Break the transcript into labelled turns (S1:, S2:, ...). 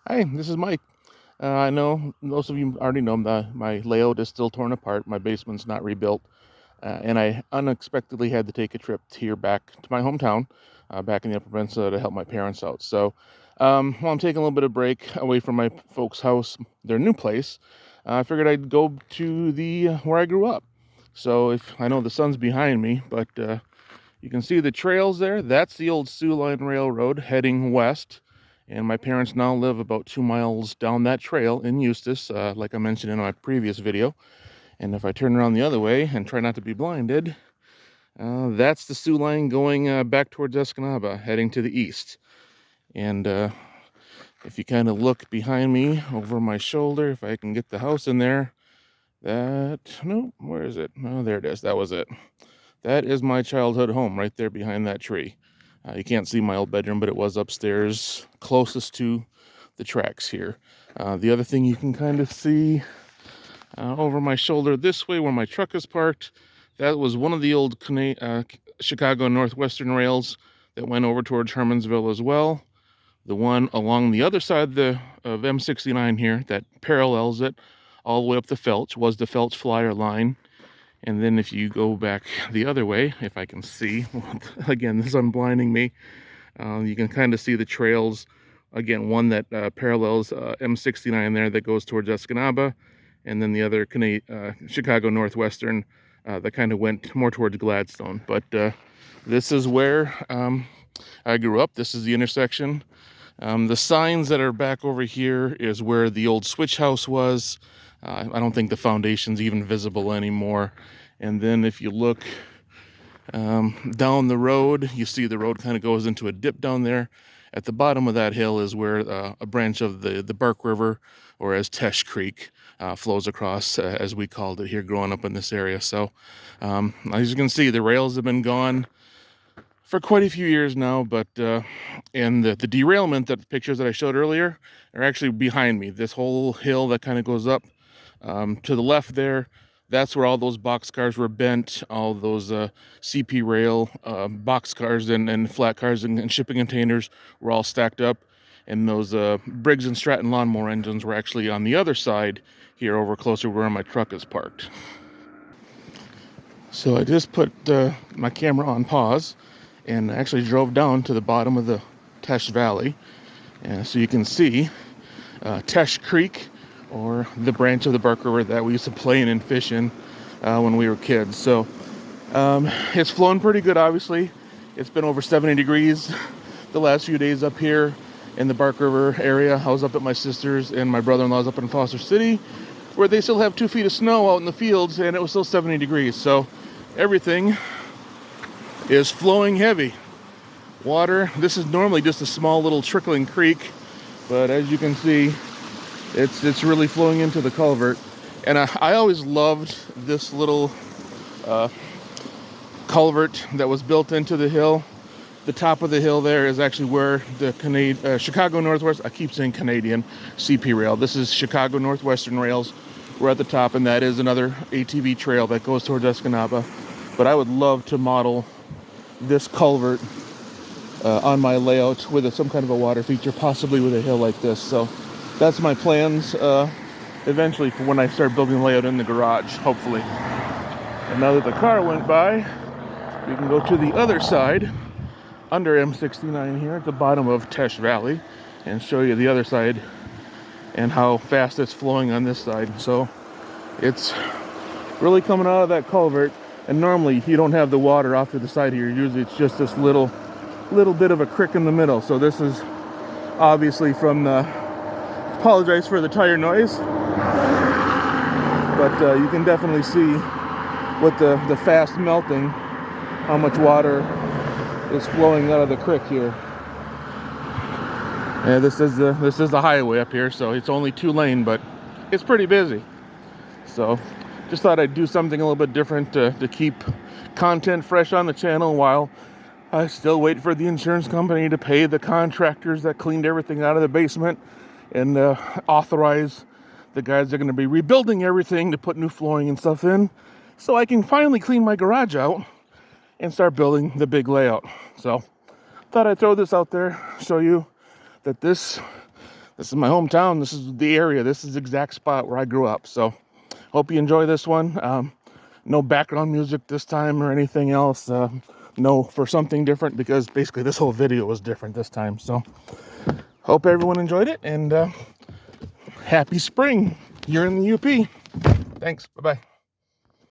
S1: Hi, this is Mike. I know most of you already know my layout is still torn apart. My basement's not rebuilt, and I unexpectedly had to take a trip here back to my hometown, back in the Upper Peninsula to help my parents out. So, while I'm taking a little bit of break away from my folks' house, their new place, I figured I'd go to the where I grew up. So, if I know the sun's behind me, but you can see the trails there. That's the old Soo Line Railroad heading west. And my parents now live about 2 miles down that trail in Eustis, like I mentioned in my previous video. And if I turn around the other way and try not to be blinded, that's the Soo Line going back towards Escanaba, heading to the east. And if you kind of look behind me over my shoulder, if I can get the house in there, no, where is it? Oh, there it is. That was it. That is my childhood home right there behind that tree. You can't see my old bedroom, but it was upstairs, closest to the tracks here. The other thing you can kind of see over my shoulder this way where my truck is parked, that was one of the old Chicago Northwestern rails that went over towards Hermansville as well. The one along the other side of M69 here that parallels it all the way up the Felch was the Felch Flyer line. And then if you go back the other way, if I can see, again, this is unblinding me, you can kind of see the trails. Again, one that parallels M69 there that goes towards Escanaba, and then the other Chicago Northwestern that kind of went more towards Gladstone. But this is where I grew up. This is the intersection. The signs that are back over here is where the old switch house was. I don't think the foundation's even visible anymore. And then if you look down the road, you see the road kind of goes into a dip down there. At the bottom of that hill is where a branch of the Bark River, or as Tesch Creek, flows across, as we called it here growing up in this area. So as you can see, the rails have been gone for quite a few years now, but and the derailment, that the pictures that I showed earlier are actually behind me. This whole hill that kind of goes up to the left there, that's where all those boxcars were bent, all those CP rail boxcars and flat cars and shipping containers were all stacked up, and those Briggs and Stratton lawnmower engines were actually on the other side here, over closer where my truck is parked. So I just put my camera on pause and actually drove down to the bottom of the Tesch Valley. And so you can see Tesch Creek, or the branch of the Bark River that we used to play in and fish in when we were kids. So it's flowing pretty good, obviously. It's been over 70 degrees the last few days up here in the Bark River area. I was up at my sister's, and my brother-in-law's up in Foster City, where they still have 2 feet of snow out in the fields, and it was still 70 degrees. So everything is flowing heavy. Water, this is normally just a small little trickling creek, but as you can see, it's really flowing into the culvert. And I always loved this little culvert that was built into the hill. The top of the hill there is actually where the Chicago Northwest, I keep saying Canadian, CP rail. This is Chicago Northwestern rails. We're at the top, and that is another ATV trail that goes towards Escanaba. But I would love to model this culvert on my layout with some kind of a water feature, possibly with a hill like this. So that's my plans eventually for when I start building the layout in the garage, hopefully. And now that the car went by, we can go to the other side under M69 here at the bottom of Tesch Valley and show you the other side and how fast it's flowing on this side. So it's really coming out of that culvert. And normally you don't have the water off to the side here. Usually it's just this little bit of a creek in the middle. So this is obviously from the, apologize for the tire noise, but you can definitely see with the fast melting how much water is flowing out of the creek here. And this is the highway up here, so it's only 2-lane, but it's pretty busy. So just thought I'd do something a little bit different to keep content fresh on the channel while I still wait for the insurance company to pay the contractors that cleaned everything out of the basement and authorize the guys that are going to be rebuilding everything to put new flooring and stuff in, so I can finally clean my garage out and start building the big layout. So thought I'd throw this out there, show you that this This is my hometown. This is the area. This is the exact spot where I grew up. So hope you enjoy this one. No background music this time or anything else. No, for something different, because basically this whole video was different this time. So hope everyone enjoyed it, and happy spring. You're in the UP. Thanks. Bye-bye.